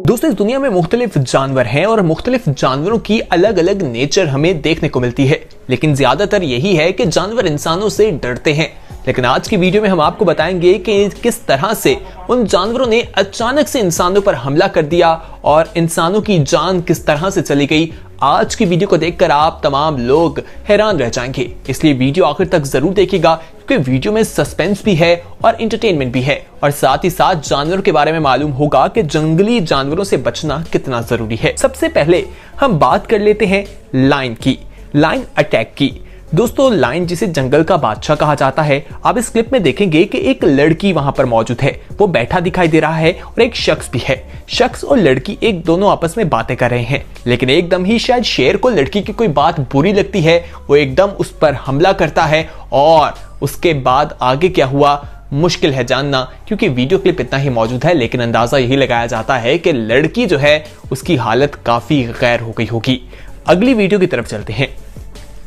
दोस्तों, इस दुनिया में मुख्तलिफ जानवर हैं और मुख्तलिफ जानवरों की अलग अलग नेचर हमें देखने को मिलती है, लेकिन ज्यादातर यही है कि जानवर इंसानों से डरते हैं। लेकिन आज की वीडियो में हम आपको बताएंगे कि किस तरह से उन जानवरों ने अचानक से इंसानों पर हमला कर दिया और इंसानों की जान किस तरह से चली गई। आज की वीडियो को देखकर आप तमाम लोग हैरान रह जाएंगे, इसलिए वीडियो आखिर तक जरूर देखिएगा, क्योंकि वीडियो में सस्पेंस भी है और एंटरटेनमेंट भी है और साथ ही साथ जानवरों के बारे में मालूम होगा कि जंगली जानवरों से बचना कितना जरूरी है। सबसे पहले हम बात कर लेते हैं लायन की, लायन अटैक की। दोस्तों, लायन जिसे जंगल का बादशाह कहा जाता है, आप इस क्लिप में देखेंगे कि एक लड़की वहां पर मौजूद है, वो बैठा दिखाई दे रहा है और एक शख्स भी है। शख्स और लड़की एक दोनों आपस में बातें कर रहे हैं, लेकिन एकदम ही शायद शेर को लड़की की कोई बात बुरी लगती है, वो एकदम उस पर हमला करता है और उसके बाद आगे क्या हुआ मुश्किल है जानना, क्योंकि वीडियो क्लिप इतना ही मौजूद है, लेकिन अंदाजा यही लगाया जाता है कि लड़की जो है उसकी हालत काफी गैर हो गई होगी। अगली वीडियो की तरफ चलते हैं।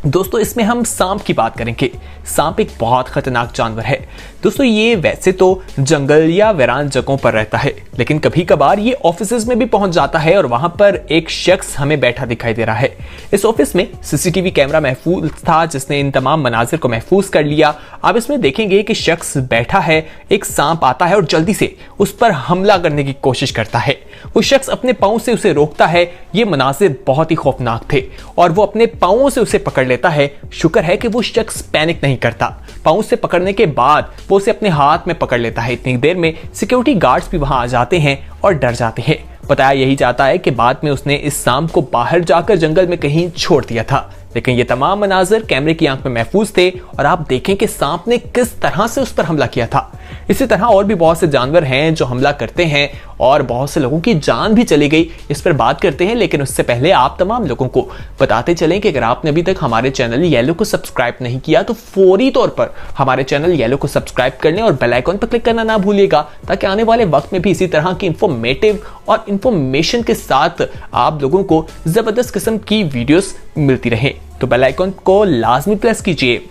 दोस्तों, इसमें हम सांप की बात करेंगे। सांप एक बहुत खतरनाक जानवर है। दोस्तों, ये वैसे तो जंगल या वीरान जगहों पर रहता है, लेकिन कभी कभार ये ऑफिसेज में भी पहुंच जाता है और वहां पर एक शख्स हमें बैठा दिखाई दे रहा है। इस ऑफिस में सीसीटीवी कैमरा महफूज था, जिसने इन तमाम मनाजिर को महफूज कर लिया। आप इसमें देखेंगे कि शख्स बैठा है, एक सांप आता है और जल्दी से उस पर हमला करने की कोशिश करता है। वो शख्स अपने पांव से उसे रोकता है। ये मनाजिर बहुत ही खौफनाक थे और वो अपने पांवों से उसे पकड़ लेता है। शुक्र है कि वो शख्स पैनिक नहीं करता। पांव से पकड़ने के बाद वो उसे अपने हाथ में पकड़ लेता है। इतनी देर में सिक्योरिटी गार्ड्स भी वहां आ जाते हैं और डर जाते हैं। बताया यही जाता है कि बाद में उसने इस सांप को बाहर जाकर जंगल में कहीं छोड़ दिया था, लेकिन ये तमाम मनाजिर कैमरे की आंख में महफूज थे और आप देखें कि सांप ने किस तरह से उस पर हमला किया था। इसी तरह और भी बहुत से जानवर हैं जो हमला करते हैं और बहुत से लोगों की जान भी चली गई। इस पर बात करते हैं, लेकिन उससे पहले आप तमाम लोगों को बताते चलें कि अगर आपने अभी तक हमारे चैनल येलो को सब्सक्राइब नहीं किया तो फौरी तौर पर हमारे चैनल येलो को सब्सक्राइब कर लें और बेल आइकन पर क्लिक करना ना भूलिएगा, ताकि आने वाले वक्त में भी इसी तरह की इंफॉर्मेटिव और इंफॉर्मेशन के साथ आप लोगों को जबरदस्त किस्म की वीडियोस मिलती रहे। तो बेल आइकन को लाजमी प्रेस कीजिए।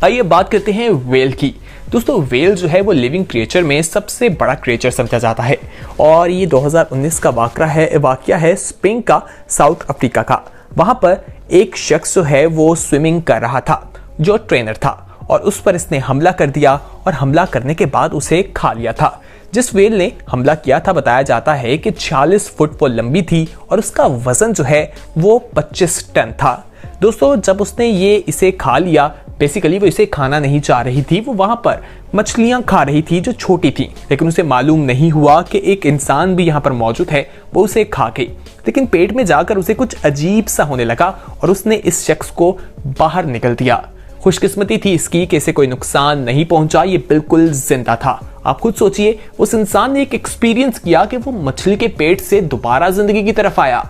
आइए बात करते हैं वेल की। दोस्तों, वेल जो है वो लिविंग क्रिएचर में सबसे बड़ा क्रिएचर समझा जाता है और ये 2019 का वाकया है स्प्रिंग का, साउथ अफ्रीका का। वहां पर एक शख्स जो है वो स्विमिंग कर रहा था, जो ट्रेनर था, और उस पर इसने हमला कर दिया और हमला करने के बाद उसे खा लिया था। जिस वेल ने हमला किया था, बताया जाता है कि 46 फुट वो लंबी थी और उसका वजन जो है वो 25 टन था। दोस्तों, जब उसने इसे खा लिया, बेसिकली वो इसे खाना नहीं चाह रही थी, वो वहां पर मछलियां खा रही थी जो छोटी थी, लेकिन उसे मालूम नहीं हुआ कि एक इंसान भी यहाँ पर मौजूद है, वो उसे खा गई। लेकिन पेट में जाकर उसे कुछ अजीब सा होने लगा और उसने इस शख्स को बाहर निकल दिया। खुशकिस्मती थी इसकी कि इसे कोई नुकसान नहीं पहुंचा, ये बिल्कुल जिंदा था। आप खुद सोचिए, उस इंसान ने एक एक्सपीरियंस किया कि वो मछली के पेट से दोबारा जिंदगी की तरफ आया।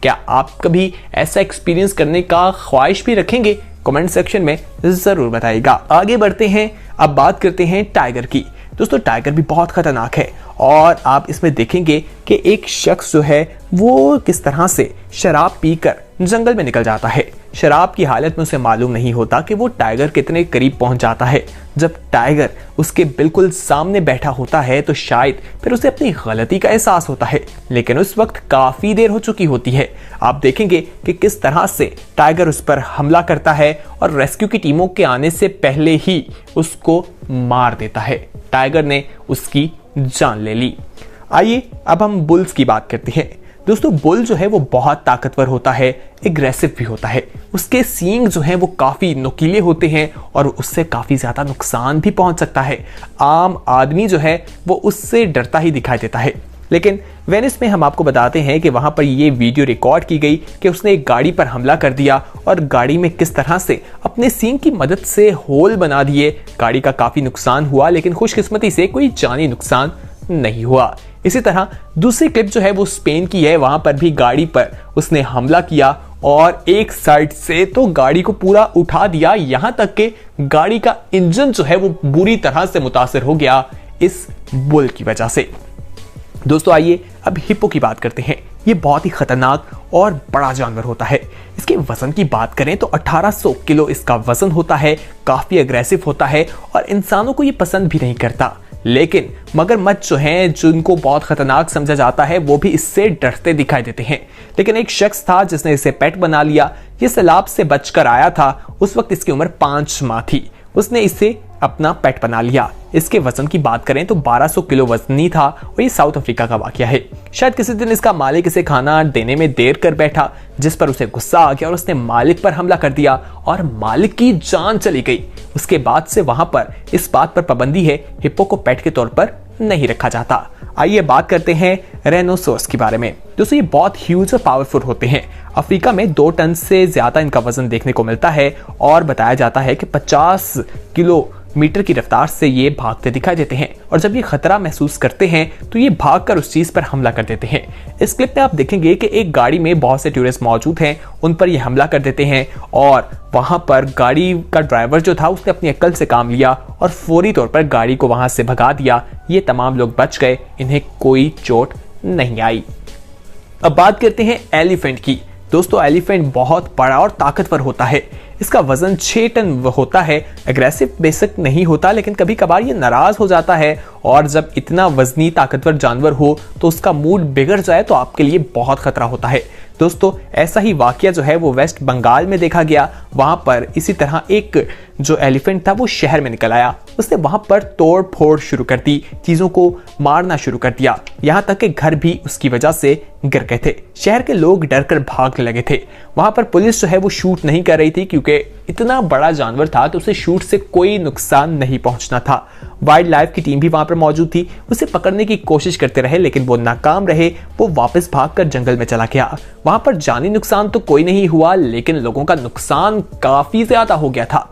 क्या आप कभी ऐसा एक्सपीरियंस करने का ख्वाहिश भी रखेंगे? कमेंट सेक्शन में जरूर बताइएगा। आगे बढ़ते हैं, अब बात करते हैं टाइगर की। दोस्तों, टाइगर भी बहुत खतरनाक है और आप इसमें देखेंगे कि एक शख्स जो है वो किस तरह से शराब पीकर जंगल में निकल जाता है। शराब की हालत में उसे मालूम नहीं होता कि वो टाइगर कितने करीब पहुंच जाता है। जब टाइगर उसके बिल्कुल सामने बैठा होता है तो शायद फिर उसे अपनी गलती का एहसास होता है, लेकिन उस वक्त काफी देर हो चुकी होती है। आप देखेंगे कि किस तरह से टाइगर उस पर हमला करता है और रेस्क्यू की टीमों के आने से पहले ही उसको मार देता है। टाइगर ने उसकी जान ले ली। आइए अब हम बुल्स की बात करते हैं। दोस्तों, बुल जो है वो बहुत ताकतवर होता है, एग्रेसिव भी होता है। उसके सींग जो हैं वो काफी नुकीले होते हैं और उससे काफी ज्यादा नुकसान भी पहुंच सकता है। आम आदमी जो है वो उससे डरता ही दिखाई देता है। लेकिन वेनिस में हम आपको बताते हैं कि वहां पर ये वीडियो रिकॉर्ड की गई कि उसने एक गाड़ी पर हमला कर दिया और गाड़ी में किस तरह से अपने सींग की मदद से होल बना दिए। गाड़ी का काफी नुकसान हुआ, लेकिन खुशकिस्मती से कोई जानी नुकसान नहीं हुआ। इसी तरह दूसरी क्लिप जो है वो स्पेन की है। वहां पर भी गाड़ी पर उसने हमला किया और एक साइड से तो गाड़ी को पूरा उठा दिया, यहां तक कि गाड़ी का इंजन जो है वो बुरी तरह से मुतासिर हो गया इस बुल की वजह से। दोस्तों, आइए अब हिप्पो की बात करते हैं। ये बहुत ही खतरनाक और बड़ा जानवर होता है। इसके वजन की बात करें तो 1800 किलो इसका वजन होता है। काफी अग्रेसिव होता है और इंसानों को ये पसंद भी नहीं करता। लेकिन मगरमच्छ जो हैं, जिनको बहुत खतरनाक समझा जाता है, वो भी इससे डरते दिखाई देते हैं। लेकिन एक शख्स था जिसने इसे पेट बना लिया। ये सैलाब से बचकर आया था। उस वक्त इसकी उम्र 5 माह थी। उसने इसे अपना पेट बना लिया। इसके वजन की बात करें तो 1200 किलो वजनी था और ये साउथ अफ्रीका का वाकया है। शायद किसी दिन इसका मालिक इसे खाना देने में देर कर बैठा, जिस पर उसे गुस्सा आ गया और उसने मालिक पर हमला कर दिया और मालिक की जान चली गई। उसके बाद से वहां पर इस बात पर पाबंदी है, हिप्पो को पेट के तौर पर नहीं रखा जाता। आइए बात करते हैं रेनोसोरस के बारे में। दोस्तों ये बहुत ह्यूज और पावरफुल होते हैं। अफ्रीका में 2 टन से ज्यादा इनका वजन देखने को मिलता है और बताया जाता है कि 50 किलोमीटर की रफ्तार से ये भागते दिखाई देते हैं और जब ये खतरा महसूस करते हैं तो ये भागकर उस चीज पर हमला कर देते हैं। इस क्लिप में आप देखेंगे कि एक गाड़ी में बहुत से टूरिस्ट मौजूद हैं, उन पर ये हमला कर देते हैं और वहां पर गाड़ी का ड्राइवर जो था उसने अपनी अक्ल से काम लिया और फौरी तौर पर गाड़ी को वहां से भगा दिया। ये तमाम लोग बच गए, इन्हें कोई चोट नहीं आई। अब बात करते हैं एलिफेंट की। दोस्तों एलिफेंट बहुत बड़ा और ताकतवर होता है। इसका वजन 6 टन होता है। एग्रेसिव बेशक नहीं होता, लेकिन कभी कभार ये नाराज हो जाता है और जब इतना वजनी ताकतवर जानवर हो तो उसका मूड बिगड़ जाए तो आपके लिए बहुत खतरा होता है। दोस्तों ऐसा ही वाकया जो है वो वेस्ट बंगाल में देखा गया। वहां पर इसी तरह एक जो एलिफेंट था वो शहर में निकल आया। उसने वहां पर तोड़ फोड़ शुरू कर दी, चीजों को मारना शुरू कर दिया, यहां तक कि घर भी उसकी वजह से गिर गए थे। शहर के लोग डरकर भागने लगे थे। वहां पर पुलिस जो है वो शूट नहीं कर रही थी क्योंकि इतना बड़ा जानवर था तो उसे शूट से कोई नुकसान नहीं पहुंचना था। वाइल्ड लाइफ की टीम भी वहां पर मौजूद थी। उसे पकड़ने की कोशिश करते रहे लेकिन वो नाकाम रहे। वो वापस भागकर जंगल में चला गया। वहां पर जानी नुकसान तो कोई नहीं हुआ, लेकिन लोगों का नुकसान काफी ज्यादा हो गया था।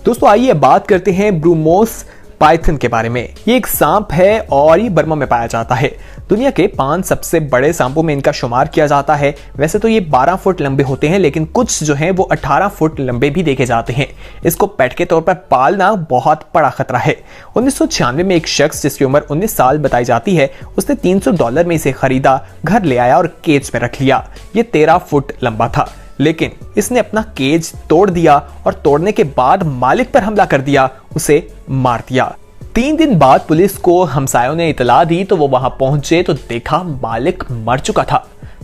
दोस्तों आइए बात करते हैं ब्रूमोस पाइथन के बारे में। ये एक सांप है और ये बर्मा में पाया जाता है। दुनिया के 5 सबसे बड़े सांपों में इनका शुमार किया जाता है। वैसे तो ये 12 फुट लंबे होते हैं, लेकिन कुछ जो हैं वो 18 फुट लंबे भी देखे जाते हैं। इसको पेट के तौर पर पालना बहुत बड़ा खतरा है। 1996 में एक शख्स जिसकी उम्र 19 साल बताई जाती है, उसने $300 में इसे खरीदा, घर ले आया और केज में रख लिया। ये 13 फुट लंबा था, लेकिन इसने अपना केज तोड़ दिया और तोड़ने के बाद मालिक पर हमला कर दिया, उसे मार दिया। 3 दिन बाद पुलिस को हमसायों ने इतला दी तो वो वहां पहुंचे तो देखा मालिक मर चुका था।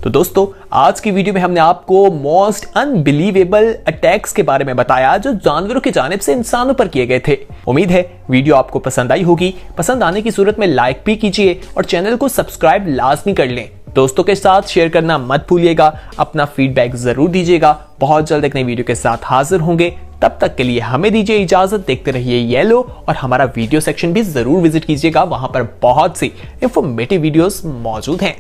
तो दोस्तों आज की वीडियो में हमने आपको मोस्ट अनबिलीवेबल अटैक्स के बारे में बताया जो जानवरों की जानिब से इंसानों पर किए गए थे। उम्मीद है वीडियो आपको पसंद आई होगी। पसंद आने की सूरत में लाइक भी कीजिए और चैनल को सब्सक्राइब लाजमी कर लें। दोस्तों के साथ शेयर करना मत भूलिएगा। अपना फीडबैक जरूर दीजिएगा। बहुत जल्द एक नई वीडियो के साथ हाजिर होंगे। तब तक के लिए हमें दीजिए इजाजत। देखते रहिए येलो और हमारा वीडियो सेक्शन भी जरूर विजिट कीजिएगा। वहां पर बहुत सी इंफॉर्मेटिव वीडियोस मौजूद हैं।